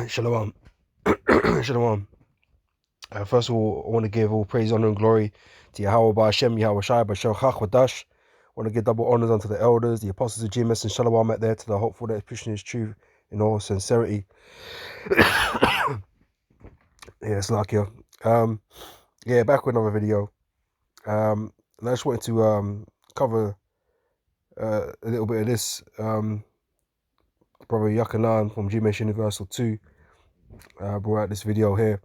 Shalom. Shalom. First of all, I want to give all praise, honor, and glory to Yahweh Ba'Hashem, Yahweh Shai, B'Shel Chach Wadash. I want to give double honors unto the elders, the apostles of Jesus, and Shalom out there to the hopeful that is pushing his truth in all sincerity. It's like you. Back with another video. And I just wanted to cover a little bit of this. Brother Yakanan from GMS Universal 2 brought out this video here.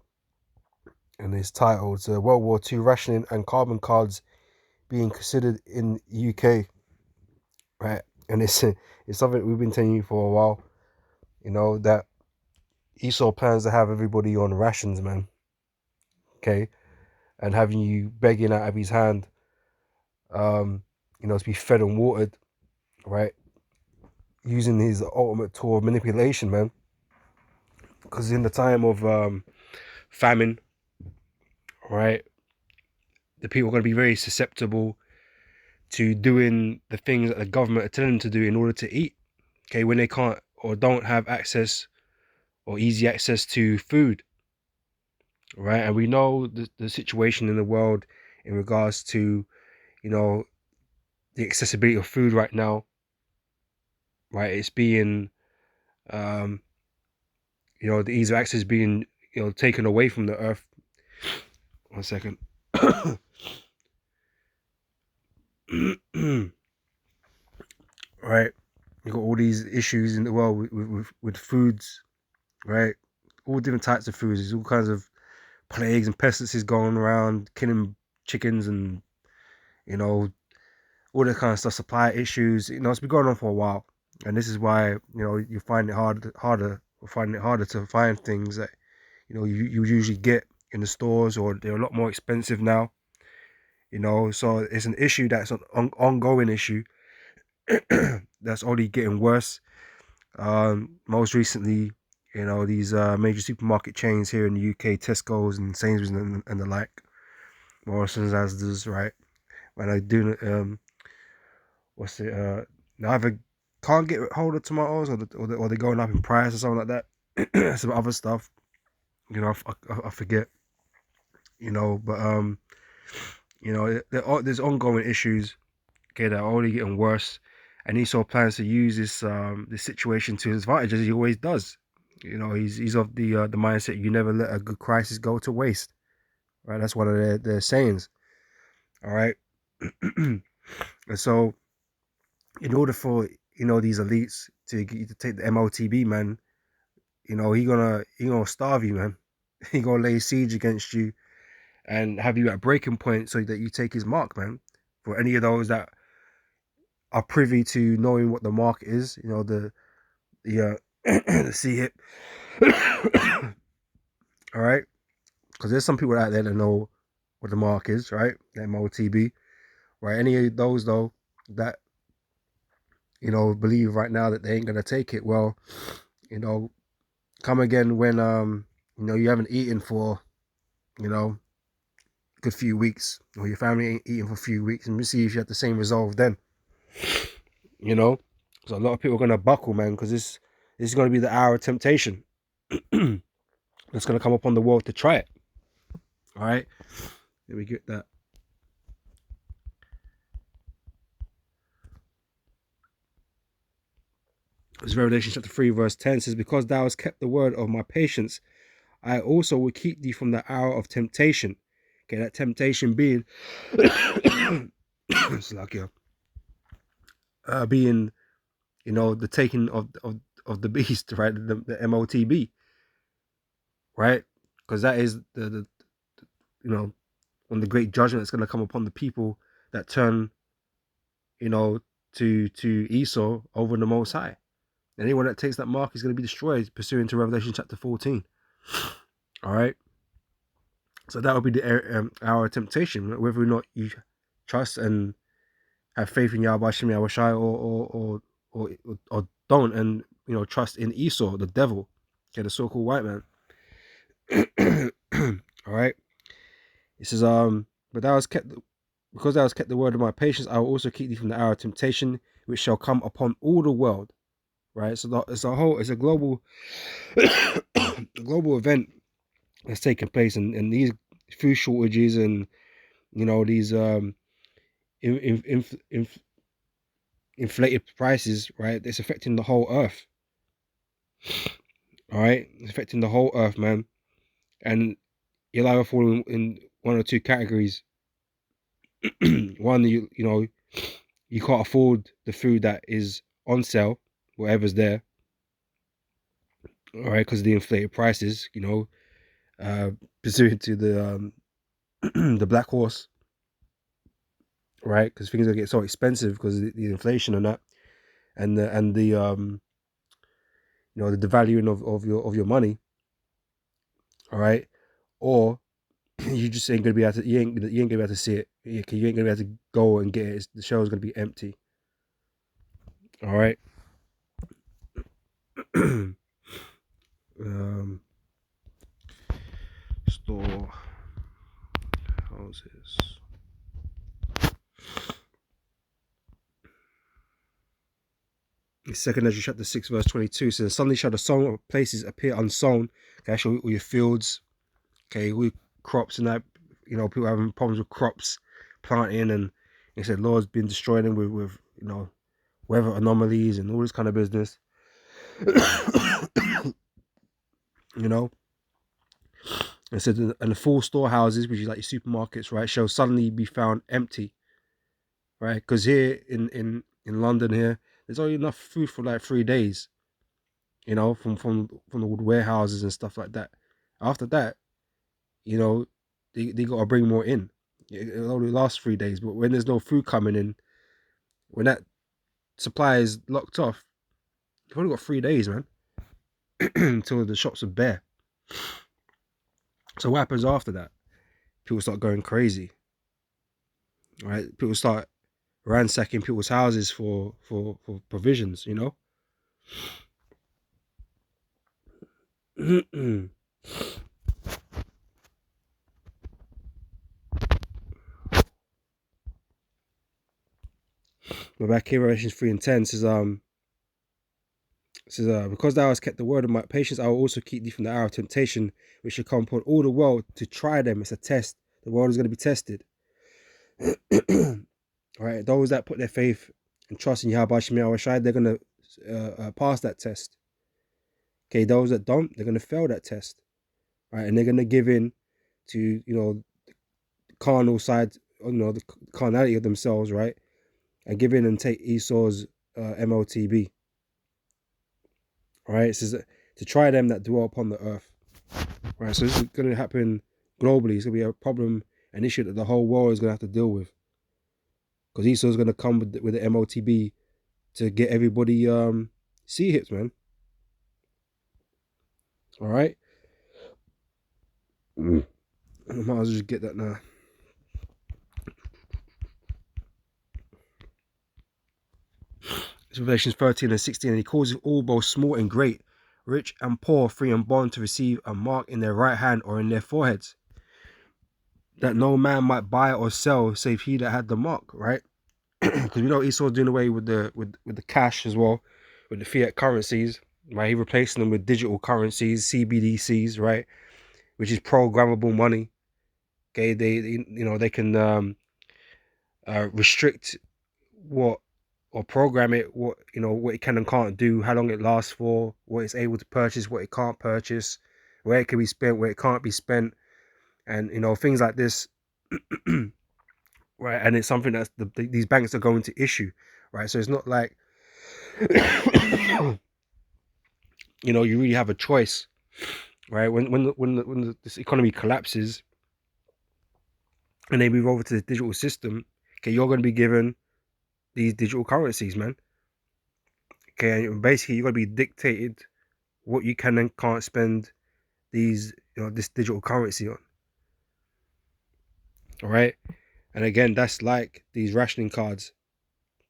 And it's titled World War II Rationing and Carbon Cards Being Considered in UK. Right? And it's something we've been telling you for a while. You know, that Esau plans to have everybody on rations, man. Okay? And having you begging out of his hand, to be fed and watered, right? Using his ultimate tool of manipulation, man. Because in the time of famine, right, the people are going to be very susceptible to doing the things that the government are telling them to do in order to eat. Okay, when they can't or don't have access or easy access to food, right? And we know the situation in the world in regards to, the accessibility of food right now, right? It's being, the ease of access being, taken away from the earth. 1 second. Right, you got all these issues in the world with foods, right? All different types of foods. There's all kinds of plagues and pestilences going around, killing chickens and, all that kind of stuff, supply issues. It's been going on for a while. And this is why, you find it finding it harder to find things that, you usually get in the stores, or they're a lot more expensive now. So it's an issue that's an ongoing issue that's only getting worse. Most recently, these major supermarket chains here in the UK, Tesco's and Sainsbury's and the like, Morrison's, Asda's, right? When I do, they either can't get hold of tomatoes, or they're going up in price or something like that. Some other stuff, I forget, but there's ongoing issues, okay, that are only getting worse. And Esau plans to use this situation to his advantage, as he always does. He's of the mindset, you never let a good crisis go to waste, right? That's one of their sayings. All right. And so, in order for these elites to get you to take the MOTB, man, he gonna starve you, man. He gonna lay siege against you and have you at breaking point so that you take his mark, man. For any of those that are privy to knowing what the mark is, the the C hip. All right, because there's some people out there that know what the mark is, right? The MOTB, right? Any of those though that believe right now that they ain't gonna take it, well, come again when you haven't eaten for a good few weeks, or your family ain't eating for a few weeks, and we'll see if you have the same resolve then. So a lot of people are gonna buckle, man, because this is gonna be the hour of temptation that's gonna come upon the world to try it. All right, let me get that. It's Revelation chapter 3 verse 10 says, because thou hast kept the word of my patience, I also will keep thee from the hour of temptation. Okay, that temptation being it's like being the taking of the beast, right? The MOTB, right? Because that is the one of the great judgment that's going to come upon the people that turn to Esau over the Most High. Anyone that takes that mark is going to be destroyed, pursuant to Revelation chapter 14. All right. So that would be the our temptation, whether or not you trust and have faith in Yahweh Shai, or don't, and trust in Esau, the devil, okay, the so-called white man. All right. It says, but because thou hast kept the word of my patience, I will also keep thee from the hour of temptation, which shall come upon all the world. right? So it's a global a global event that's taking place, and these food shortages and these in, inflated prices, right? It's affecting the whole earth, all right? It's affecting the whole earth, man. And you'll either fall in one or two categories. One, you can't afford the food that is on sale, whatever's there, all right, because of the inflated prices, uh, pursuant to the black horse, right? Because things are getting so expensive because of the inflation and that, and the the devaluing of your money, all right, or you just ain't gonna be able to you ain't gonna be able to see it. You ain't gonna be able to go and get it. The show is gonna be empty. All right. um, Store houses. The second Ezra chapter 6 verse 22 says, "Suddenly shall the sown places appear unsown." Okay, show all your fields. Okay, all your crops and that. People having problems with crops, planting, and he said, "Lord's been destroying them with weather anomalies and all this kind of business." you know, and said, "And the full storehouses, which is like your supermarkets, right, shall suddenly be found empty." Right, because here in London here, there's only enough food for like 3 days. From the warehouses and stuff like that. After that, you know, they got to bring more in. It only lasts 3 days, but when there's no food coming in, when that supply is locked off, you've only got 3 days, man, until the shops are bare. So what happens after that? People start going crazy, right? People start ransacking people's houses for provisions, But back here, Revelations 3:10 says, "Because thou hast kept the word of my patience, I will also keep thee from the hour of temptation, which shall come upon all the world to try them." It's a test. The world is going to be tested. All right, those that put their faith and trust in Yahweh Shemel Rashai, they're going to pass that test. Okay, those that don't, they're going to fail that test. Right, and they're going to give in to the carnal side, the carnality of themselves, right, and give in and take Esau's MOTB. All right, it says to try them that dwell upon the earth. Right, so this is going to happen globally. It's going to be a problem, an issue that the whole world is going to have to deal with. Because Esau is going to come with the MOTB to get everybody C hits, man. All right, I might as well just get that now. It's Revelations 13:16, and he calls all both small and great, rich and poor, free and bond, to receive a mark in their right hand or in their foreheads, that no man might buy or sell save he that had the mark. Right. Because Esau's doing away with the cash as well, with the fiat currencies, right? He replacing them with digital currencies, CBDCs, right? Which is programmable money. Okay, they can restrict what or program it, what it can and can't do, how long it lasts for, what it's able to purchase, what it can't purchase, where it can be spent, where it can't be spent, and things like this. Right, and it's something that these banks are going to issue, right? So it's not like you really have a choice, right? When this economy collapses and they move over to the digital system, okay, you're going to be given these digital currencies, man. Okay, and basically you're going to be dictated what you can and can't spend this digital currency on. All right, and again, that's like these rationing cards.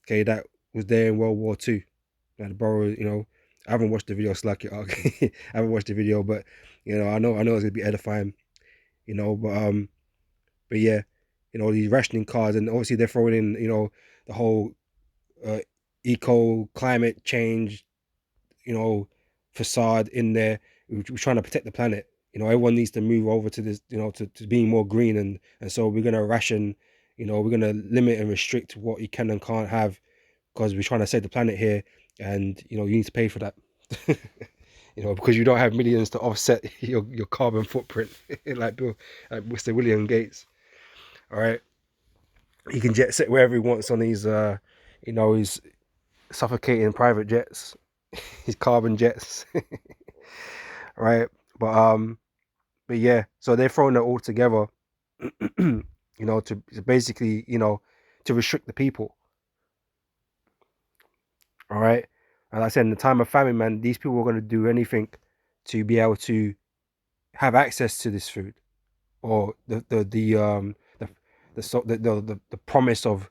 Okay, that was there in World War II. Now the borrower, I haven't watched the video, Slack it. I haven't watched the video, but I know it's gonna be edifying. But yeah, these rationing cards, and obviously they're throwing in, the whole uh, eco climate change facade in there. We're trying to protect the planet. Everyone needs to move over to this, to being more green, and so we're gonna ration. We're gonna limit and restrict what you can and can't have because we're trying to save the planet here, and you need to pay for that. Because you don't have millions to offset your carbon footprint, like Mr. William Gates. All right, he can jet set wherever he wants on his suffocating private jets, his carbon jets, right? But yeah, so they're throwing it all together, to basically, to restrict the people. All right, and like I said, in the time of famine, man, these people are going to do anything to be able to have access to this food, or the promise of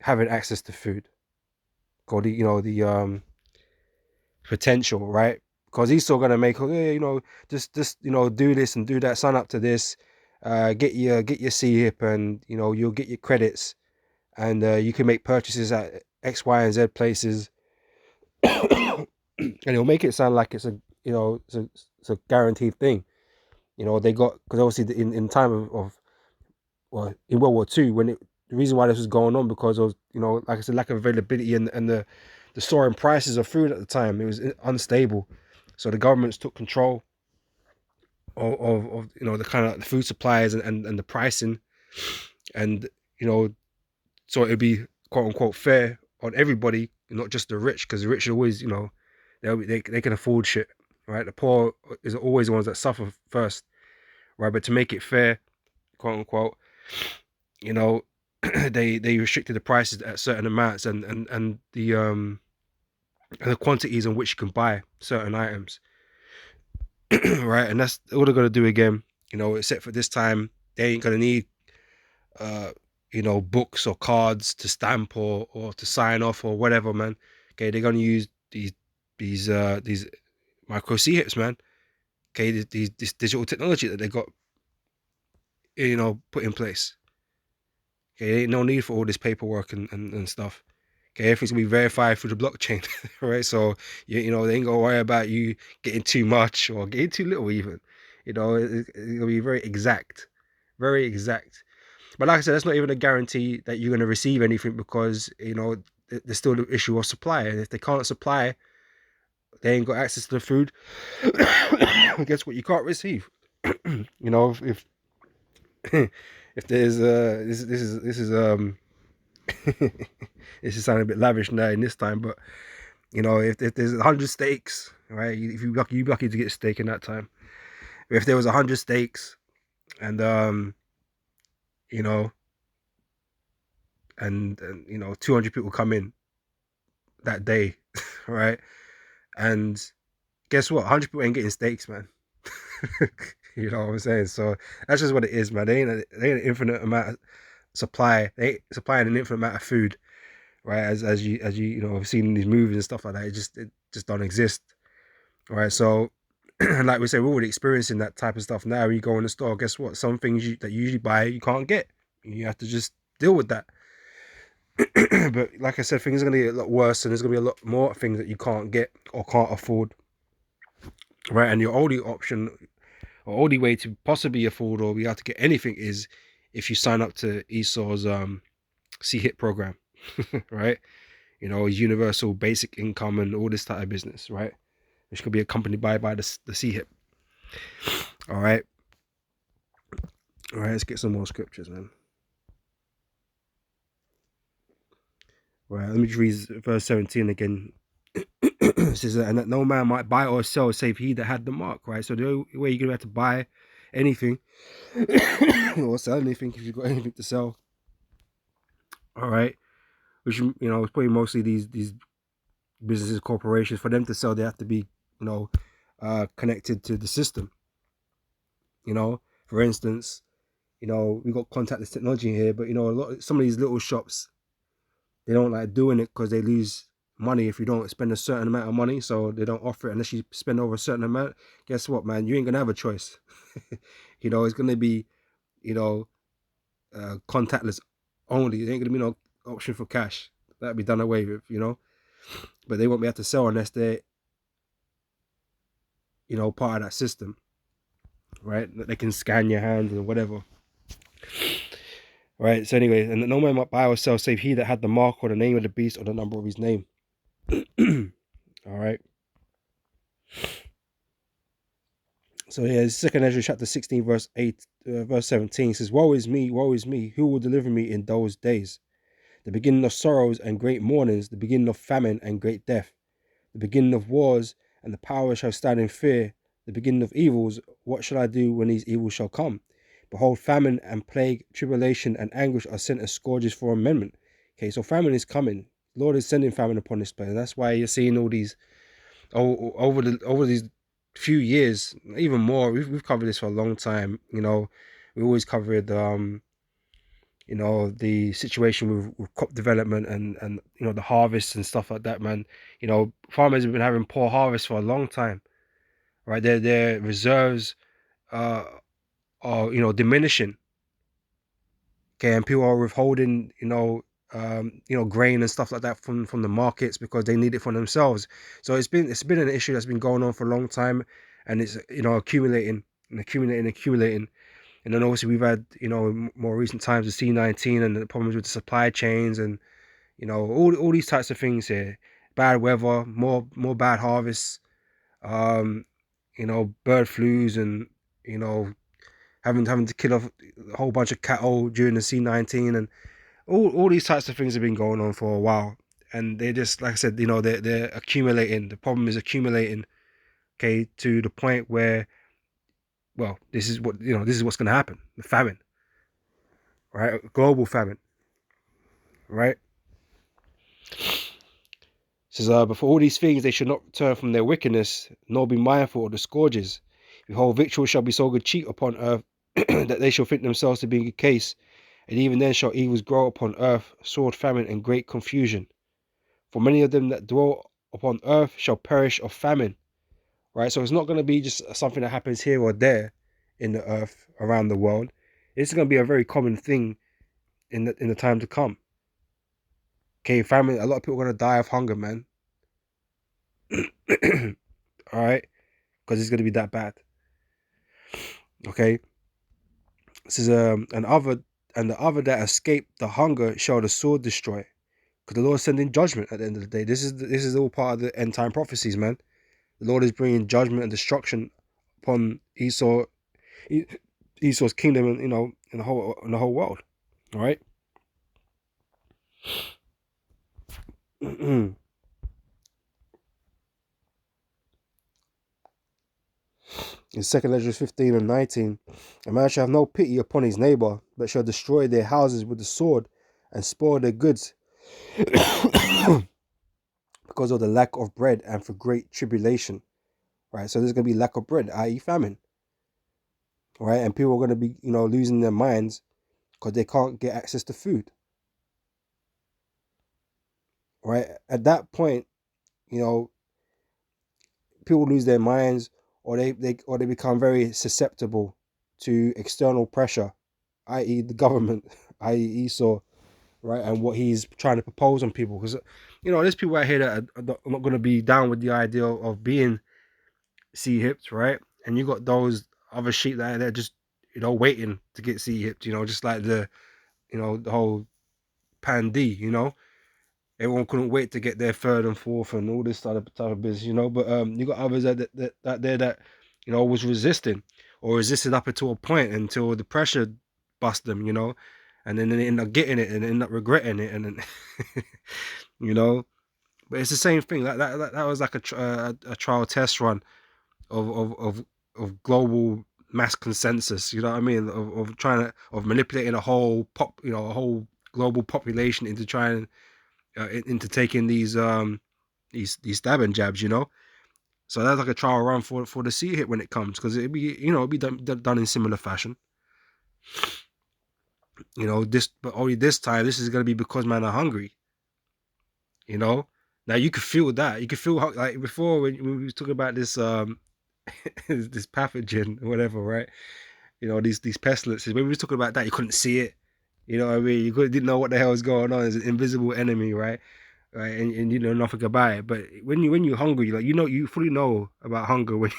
having access to food, or the potential, right? Because he's still gonna make, just do this and do that, sign up to this, get your C-hip, and you'll get your credits, and you can make purchases at X, Y, and Z places, and he'll make it sound like it's a guaranteed thing. They got, because obviously in time of well, in World War II, the reason why this was going on, because of, like I said, lack of availability, and the soaring prices of food at the time. It was unstable, so the governments took control of the kind of the food supplies, and the pricing, and so it'd be quote unquote fair on everybody, not just the rich, because the rich are always, they can afford shit, right? The poor is always the ones that suffer first, right? But to make it fair, quote unquote, you know they restricted the prices at certain amounts, and the quantities in which you can buy certain items. Right, and that's all they're gonna do again, except for this time they ain't gonna need uh books or cards to stamp, or to sign off, or whatever, man. Okay, they're gonna use these micro C-hips, man. Okay, this digital technology that they got put in place. Okay, ain't no need for all this paperwork and stuff. Okay, everything's gonna be verified through the blockchain, right? So they ain't gonna worry about you getting too much or getting too little, even. It's gonna be very exact, very exact. But like I said, that's not even a guarantee that you're gonna receive anything, because there's still the issue of supply, and if they can't supply, they ain't got access to the food. Guess what? You can't receive. If if there's this is this is sounding a bit lavish now in this time, but if there's 100 steaks, right? If you lucky to get a steak in that time. If there was 100 steaks, and you know, and 200 people come in that day, right? And guess what? 100 people ain't getting steaks, man. You know what I'm saying? So that's just what it is, man. They ain't an infinite amount of supply. They ain't supplying an infinite amount of food, right? As you have seen in these movies and stuff like that. It just don't exist, right? So, like we say, we're already experiencing that type of stuff now. When you go in the store, guess what? Some things that you usually buy, you can't get. You have to just deal with that. But like I said, things are going to get a lot worse, and there's going to be a lot more things that you can't get or can't afford, right? And your only option, or only way to possibly afford or be able to get anything, is if you sign up to Esau's C-hip program, right? Universal basic income and all this type of business, right? Which could be accompanied by the C-hip. All right. All right, let's get some more scriptures, man. All right, let me just read verse 17 again. It says, and that no man might buy or sell save he that had the mark, right? So the only way you're going to have to buy anything or sell anything, if you've got anything to sell, all right, which, is probably mostly these businesses, corporations, for them to sell, they have to be, connected to the system. For instance, we got contactless technology here, but some of these little shops, they don't like doing it because they lose money if you don't spend a certain amount of money. So they don't offer it unless you spend over a certain amount. Guess what, man? You ain't gonna have a choice. It's gonna be, contactless only. There ain't gonna be no option for cash. That'd be done away with. But they won't be able to sell unless they part of that system, right? That they can scan your hands or whatever, right? So anyway, and no man might buy or sell save he that had the mark or the name of the beast or the number of his name. All right. So yeah, Second Ezra chapter 16, verse 8, verse 17 says, woe is me, who will deliver me in those days? The beginning of sorrows and great mournings, the beginning of famine and great death, the beginning of wars, and the power shall stand in fear, the beginning of evils. What shall I do when these evils shall come? Behold, famine and plague, tribulation and anguish are sent as scourges for amendment. Okay, so famine is coming. The Lord is sending famine upon this place. And that's why you're seeing all these over these few years, even more. We've covered this for a long time. We always covered the situation with crop development and the harvests and stuff like that, man. Farmers have been having poor harvests for a long time, right? Their reserves uh are diminishing. Okay, and people are withholding grain and stuff like that from the markets because they need it for themselves. So it's been an issue that's been going on for a long time, and it's accumulating and accumulating. And then obviously we've had more recent times the C-19 and the problems with the supply chains and all these types of things here. Bad weather, more bad harvests, um, bird flus, and you know having to kill off a whole bunch of cattle during the C-19, and all these types of things have been going on for a while. And they just, like I said, they're accumulating. The problem is accumulating, okay, to the point where, well, this is what's going to happen. The famine, right? Global famine, right? It says, but for all these things they should not turn from their wickedness, nor be mindful of the scourges. Behold, victual shall be so good cheap upon earth that they shall think themselves to be in good case, and even then shall evils grow upon earth, sword, famine, and great confusion. For many of them that dwell upon earth shall perish of famine. Right? So it's not going to be just something that happens here or there in the earth around the world. It's going to be a very common thing in the time to come. Okay, famine. A lot of people are going to die of hunger, man. All right, because it's going to be that bad. Okay, this is the other that escaped the hunger shall the sword destroy, because the Lord is sending judgment at the end of the day. This is all part of the end time prophecies, man. The Lord is bringing judgment and destruction upon Esau's kingdom, and in the whole world. All right. In Second Ezra 15 and 19, a man shall have no pity upon his neighbor, but shall destroy their houses with the sword and spoil their goods because of the lack of bread and for great tribulation. Right. So there's going to be lack of bread, i.e., famine. Right. And people are going to be, losing their minds because they can't get access to food. Right. At that point, you know, people lose their minds, or they become very susceptible to external pressure, i.e., the government, i.e., Esau, right, and what he's trying to propose on people. Because there's people out here that are not going to be down with the idea of being hipped, right? And you got those other sheep that they're just waiting to get hipped, just like the whole Pandy, everyone couldn't wait to get their third and fourth and all this type of business, But you got others that was resisting or resisted up until a point until the pressure bust them, and then they end up getting it and end up regretting it, and then But it's the same thing. That was like a trial test run of global mass consensus. You know what I mean? Of trying to manipulating a whole a whole global population into trying into taking these stabbing jabs, So that's like a trial run for the C hit when it comes, because it'd be done in similar fashion. But only this time, this is gonna be because man are hungry. Now you could feel that. You could feel how, like before when we was talking about this this pathogen or whatever, right? These pestilences. When we was talking about that, you couldn't see it. You know what I mean? You didn't know what the hell was going on. It's an invisible enemy, right? Right, and you know nothing about it. But when you're hungry, like you fully know about hunger when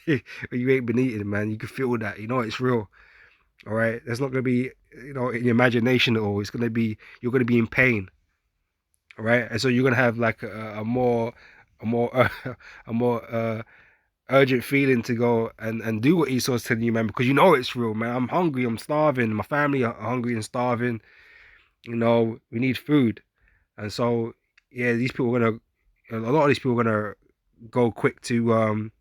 you ain't been eating, man. You can feel that. You know it's real. All right. There's not gonna be, in your imagination at all. It's gonna be you're gonna be in pain. All right. And so you're gonna have like a more, a more urgent feeling to go and do what Esau's telling you, man, because you know it's real, man. I'm hungry. I'm starving. My family are hungry and starving. We need food. And so, yeah, these people are gonna, a lot of these people are gonna go quick to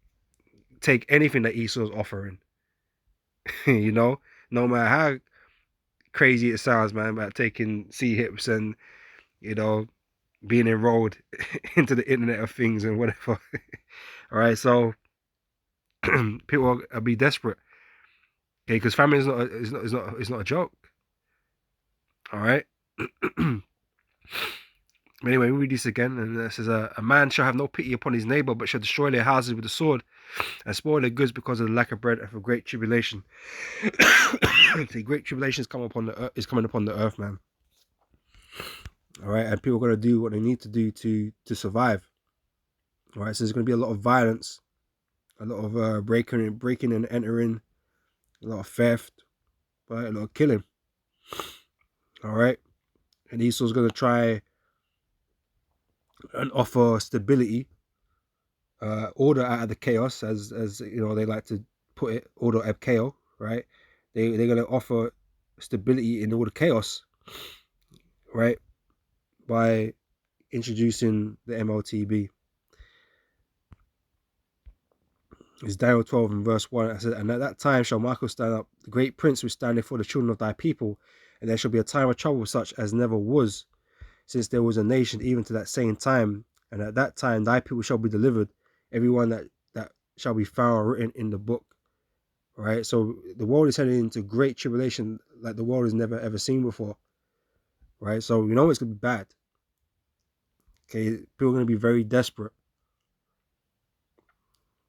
take anything that Esau's offering. you know, no matter how crazy it sounds, man, about taking C hips and you know being enrolled into the Internet of Things and whatever. All right, so people will be desperate, okay, because famine is not a joke. All right. Anyway, we read this again, and it says, "A man shall have no pity upon his neighbor, but shall destroy their houses with the sword, and spoil their goods because of the lack of bread and for great tribulation." See, great tribulation is coming upon the earth, man. All right, and people are gonna do what they need to do to survive. All right, so there's gonna be a lot of violence, a lot of breaking and entering, a lot of theft, right, a lot of killing. All right, and Esau's gonna try and offer stability, order out of the chaos, as they like to put it, order out of chaos, right? They're gonna offer stability in all the chaos, right, by introducing the MLTB. It's Daniel 12 and verse 1. I said, "And at that time shall Michael stand up, the great prince who standeth for the children of thy people, and there shall be a time of trouble such as never was, since there was a nation even to that same time. And at that time thy people shall be delivered, everyone that shall be found written in the book." Right? So the world is heading into great tribulation like the world has never ever seen before. Right? So it's gonna be bad. Okay, people are gonna be very desperate.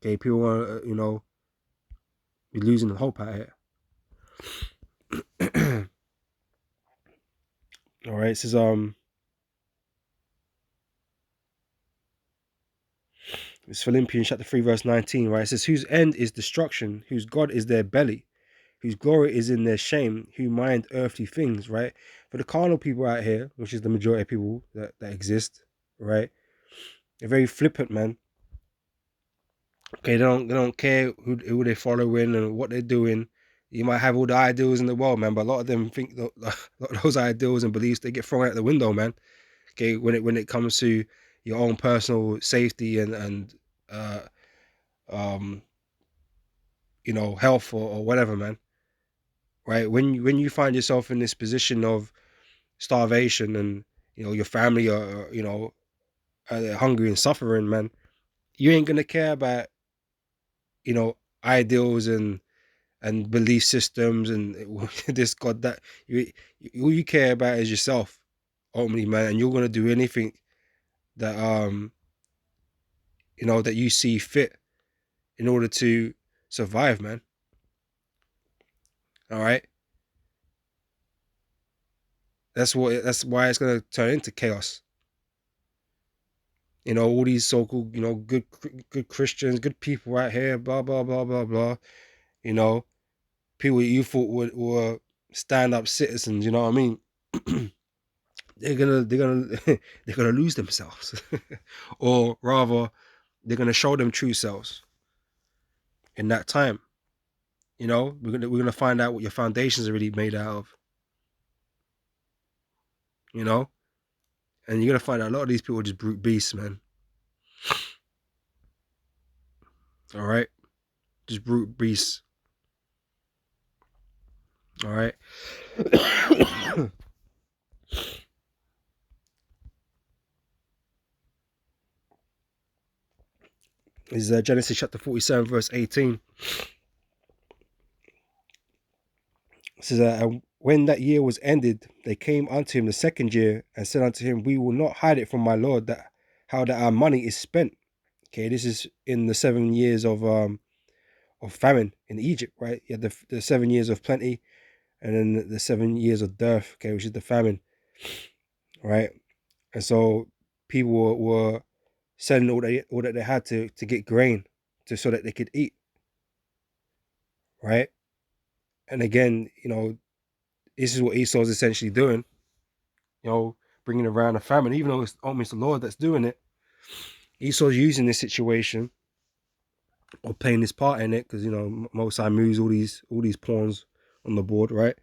Okay, people are be losing the hope out here. All right, this is it's Philippians chapter 3 verse 19, right? It says, "Whose end is destruction, whose God is their belly, whose glory is in their shame, who mind earthly things," right? For the carnal people out here, which is the majority of people that exist, right? They're very flippant, man. Okay, they don't care who they're following and what they're doing. You might have all the ideals in the world, man, but a lot of them think a lot of those ideals and beliefs, they get thrown out the window, man. Okay, when it comes to your own personal safety and uh um health or whatever, man. Right? When you find yourself in this position of starvation and your family are hungry and suffering, man, you ain't gonna care about you know ideals and belief systems and this God that all you care about is yourself, ultimately, man, and you're gonna do anything that that you see fit in order to survive, man. All right, that's why it's gonna turn into chaos. All these so-called good Christians, good people out here, blah blah blah blah blah. You know, people you thought were stand-up citizens. You know what I mean? they're gonna they're gonna lose themselves, or rather, they're gonna show them true selves in that time. We're gonna find out what your foundations are really made out of. You know, and you're gonna find out a lot of these people are just brute beasts, man. All right, just brute beasts. All right. Is Genesis chapter 47 verse 18. It says, "And when that year was ended, they came unto him the second year and said unto him, We will not hide it from my lord that how that our money is spent." Okay, this is in the 7 years of famine in Egypt, right? You had the 7 years of plenty, and then the 7 years of dearth, okay, which is the famine, right? And so people were selling all that they had to get grain so that they could eat. right? And again, this is what Esau's essentially doing, bringing around a famine, even though it's almost the Lord that's doing it. Esau's using this situation or playing this part in it because Most High moves all these pawns on the board, right?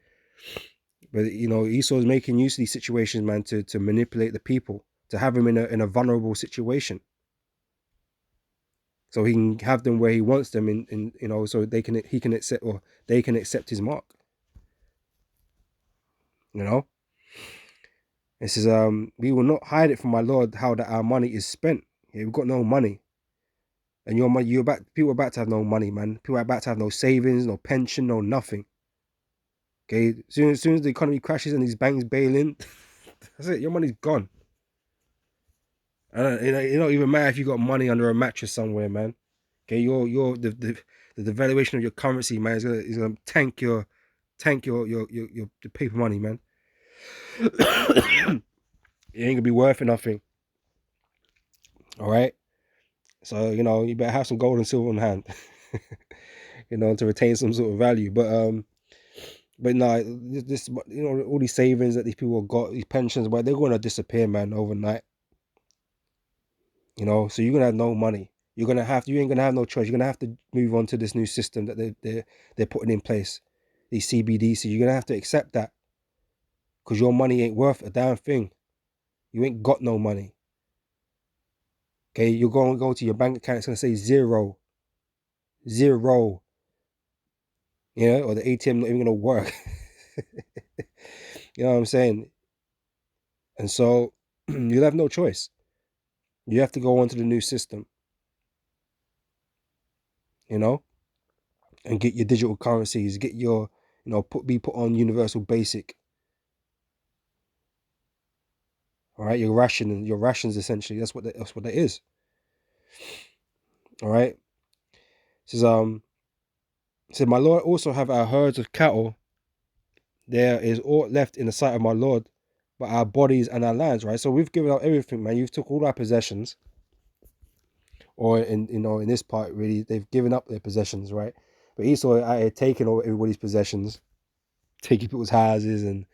But Esau's making use of these situations, man, to manipulate the people, to have them in a vulnerable situation, so he can have them where he wants them, so he can accept, or they can accept his mark. It says, we will not hide it from my Lord how that our money is spent. Yeah, we've got no money. And your money, people are about to have no money, man. People are about to have no savings, no pension, no nothing. Okay, as soon as the economy crashes and these banks bail in, that's it. Your money's gone. And it don't even matter if you got money under a mattress somewhere, man. Okay, the devaluation of your currency, man, is gonna tank your paper money, man. It ain't gonna be worth nothing. All right. So you better have some gold and silver on hand, to retain some sort of value. But no, this all these savings that these people have got, these pensions, but they're going to disappear, man, overnight. So you're gonna have no money. You ain't gonna have no choice. You're gonna have to move on to this new system that they're putting in place, these CBDC. You're gonna have to accept that because your money ain't worth a damn thing. You ain't got no money. Okay, you're going to go to your bank account. It's gonna say zero. Or the ATM not even gonna work. You know what I'm saying? And so you'll have no choice. You have to go onto the new system, and get your digital currencies, get your, be put on universal basic. All right, your rations essentially. That's what that is. All right. It says my Lord also have our herds of cattle. There is aught left in the sight of my Lord, but our bodies and our lands. Right. So we've given out everything, man. You've took all our possessions, or in this part really, they've given up their possessions, right? But Esau had taken all everybody's possessions, taking people's houses and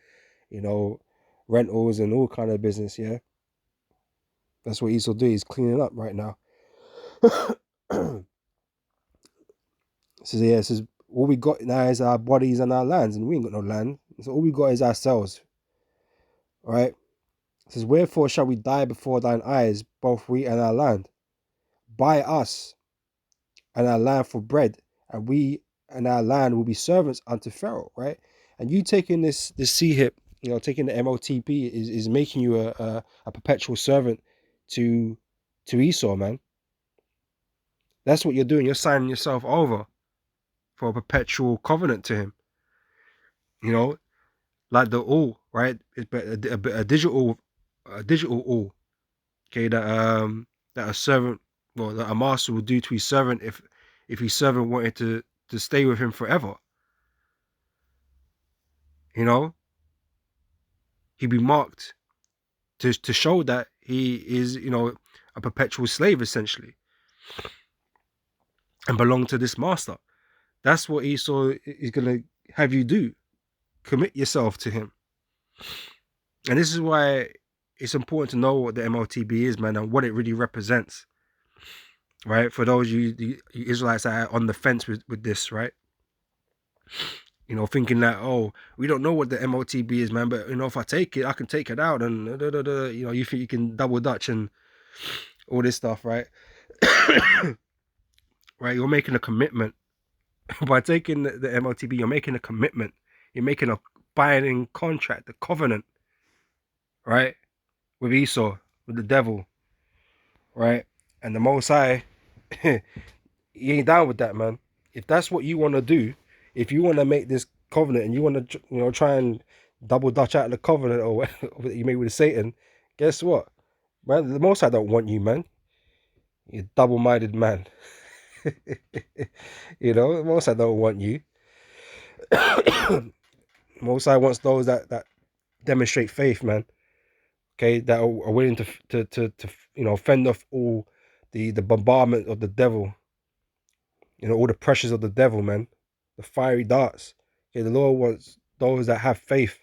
rentals and all kind of business. Yeah, that's what Esau do. He's cleaning up right now. It says all we got now is our bodies and our lands, and we ain't got no land. So all we got is ourselves. All right. It says, wherefore shall we die before thine eyes, both we and our land? Buy us and our land for bread, and we and our land will be servants unto Pharaoh, right? And you taking this C hip, taking the MOTP is making you a perpetual servant to Esau, man. That's what you're doing. You're signing yourself over for a perpetual covenant to him. Like the all, right? It's a digital all. Okay, that a servant, well, that a master will do to his servant if his servant wanted to stay with him forever. He'd be marked to show that he is, a perpetual slave essentially, and belong to this master. That's what Esau is gonna have you do. Commit yourself to him. And this is why it's important to know what the MOTB is, man, and what it really represents. Right? For those the Israelites that are on the fence with this, right? Thinking that, oh, we don't know what the MOTB is, man, but if I take it, I can take it out, and you think you can double dutch and all this stuff, right? Right? You're making a commitment by taking the MOTB. You're making a commitment. You're making a binding contract, a covenant, right? With Esau, with the devil, right? And the Most High, he ain't down with that, man. If that's what you want to do, if you want to make this covenant and you want to, try and double dutch out of the covenant or what you made with Satan, guess what, man? The Most High don't want you, man. You double-minded man. The Most High don't want you. Most High wants those that demonstrate faith, man. Okay, that are willing to fend off all the bombardment of the devil. All the pressures of the devil, man. the fiery darts. Okay, the Lord wants those that have faith.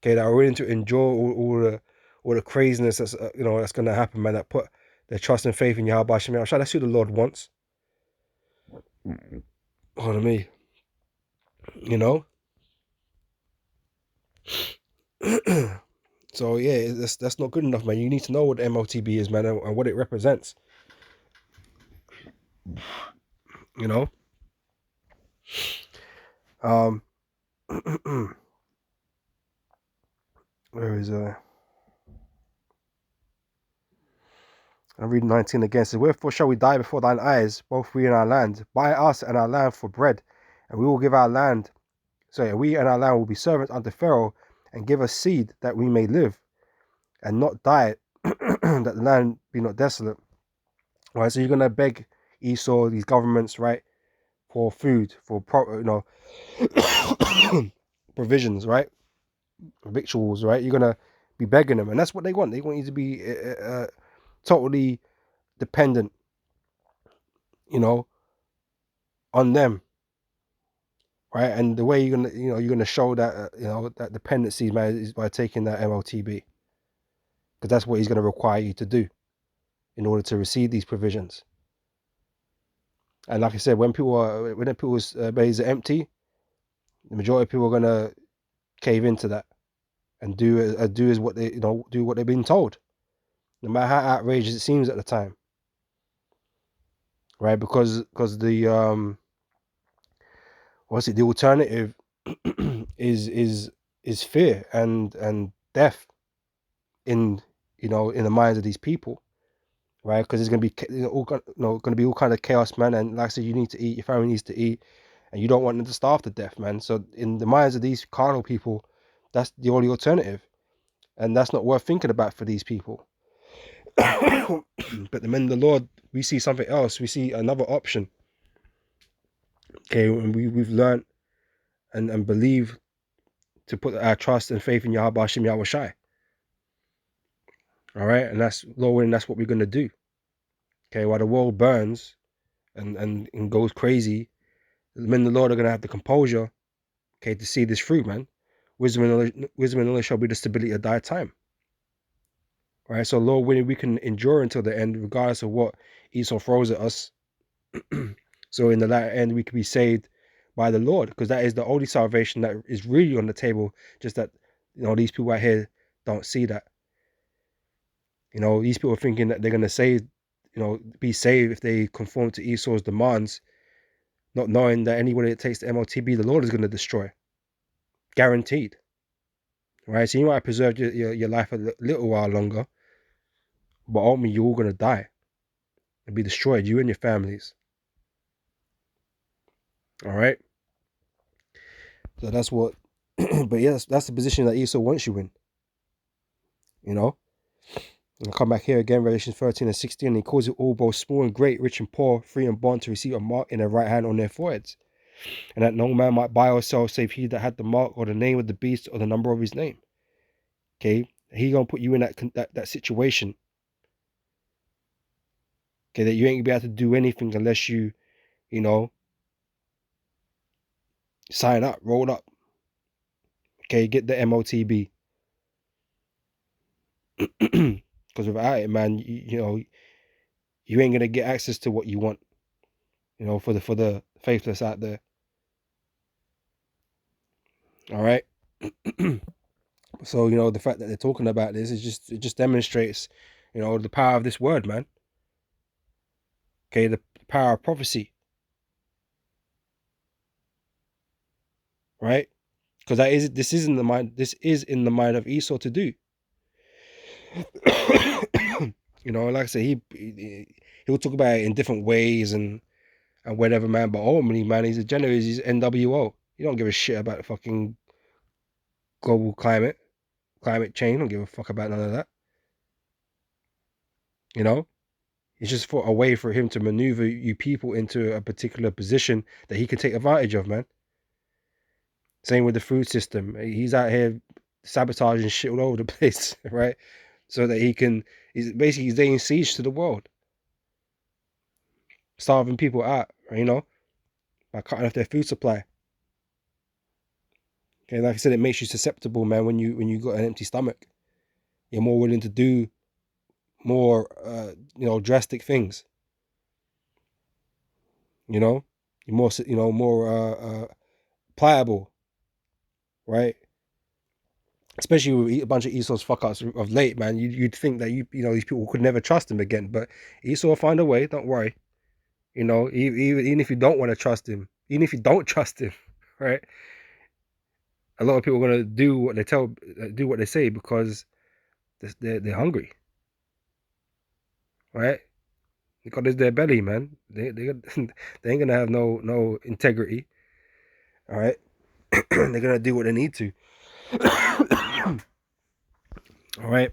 Okay, that are willing to endure all the craziness that's that's gonna happen, man. That put their trust and faith in Yahweh Shem Yahweh. That's who the Lord wants. Hold on me, you know. So yeah, that's not good enough, man. You need to know what the MOTB is, man, and what it represents. You know. Um, where is I'm reading 19 again. It says, wherefore shall we die before thine eyes, both we and our land? Buy us and our land for bread, and we will give our land. So we and our land will be servants unto Pharaoh, and give us seed that we may live, and not die, that the land be not desolate. Right. So you're gonna beg Esau, these governments, right, for food, for provisions, right, victuals, right. You're gonna be begging them, and that's what they want. They want you to be totally dependent, on them, right? And the way you're gonna show that that dependency, man, is by taking that MOTB, because that's what he's gonna require you to do in order to receive these provisions. And like I said, when people's bellies are empty, the majority of people are gonna cave into that and do as what do what they've been told, no matter how outrageous it seems at the time, right? Because the alternative is fear and death in in the minds of these people, right? Because there's gonna be gonna be all kind of chaos, man. And like I said, you need to eat, your family needs to eat, and you don't want them to starve to death, man. So in the minds of these carnal people, that's the only alternative, and that's not worth thinking about for these people. But the men of the Lord, we see something else. We see another option. Okay, and we've learned and believe to put our trust and faith in Yahweh Hashem Yahweh Shai. All right, and that's Lord, and that's what we're gonna do. Okay, while the world burns and goes crazy, the men of the Lord are gonna have the composure, okay, to see this through, man. Wisdom and knowledge shall be the stability of thy time. All right, so Lord, when we can endure until the end, regardless of what Esau throws at us. So in the latter end, we can be saved by the Lord, because that is the only salvation that is really on the table. Just that these people out here don't see that. These people are thinking that they're gonna be saved if they conform to Esau's demands, not knowing that anybody that takes the MOTB, the Lord is gonna destroy, guaranteed. Right? So you might preserve your life a little while longer, but ultimately you're all gonna die and be destroyed, you and your families. All right. So that's what. But yes, that's the position that Esau wants you in. And I'll come back here again, Revelation 13 and 16. And he calls it all, both small and great, rich and poor, free and bond, to receive a mark in their right hand on their foreheads, and that no man might buy or sell save he that had the mark or the name of the beast or the number of his name. Okay, he gonna put you in that situation. Okay, that you ain't gonna be able to do anything unless you sign up, roll up. Okay, get the MOTB. Because without it, man, you ain't gonna get access to what you want. For the faithless out there. All right. So the fact that they're talking about this it just demonstrates the power of this word, man. Okay, the power of prophecy, right? Because this is in the mind of Esau to do. Like I said, he'll talk about it in different ways and whatever, man. But ultimately, man, he's NWO. He don't give a shit about the fucking global climate change. Don't give a fuck about none of that. It's just for a way for him to maneuver you people into a particular position that he can take advantage of, man. Same with the food system. He's out here sabotaging shit all over the place, right? So that he's laying siege to the world, starving people out, by cutting off their food supply. Okay, like I said, it makes you susceptible, man. When you got an empty stomach, you're more willing to do more, drastic things. You know, you're more, more pliable, right? Especially with a bunch of Esau's fuck ups of late, man. You'd think that these people could never trust him again, but Esau will find a way. Don't worry. Even if you don't want to trust him, even if you don't trust him, right? A lot of people are gonna do what they say because they're hungry, right? Because it's their belly, man. They they ain't gonna have no integrity, all right? They're gonna do what they need to, all right?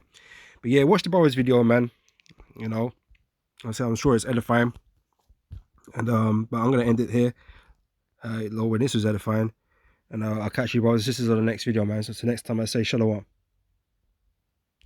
But yeah, watch the brother's video, man. You know, I'm sure it's edifying, and but I'm gonna end it here. Lord, when this was edifying, and I'll catch you brothers and sisters on the next video, man. So next time I say shalom.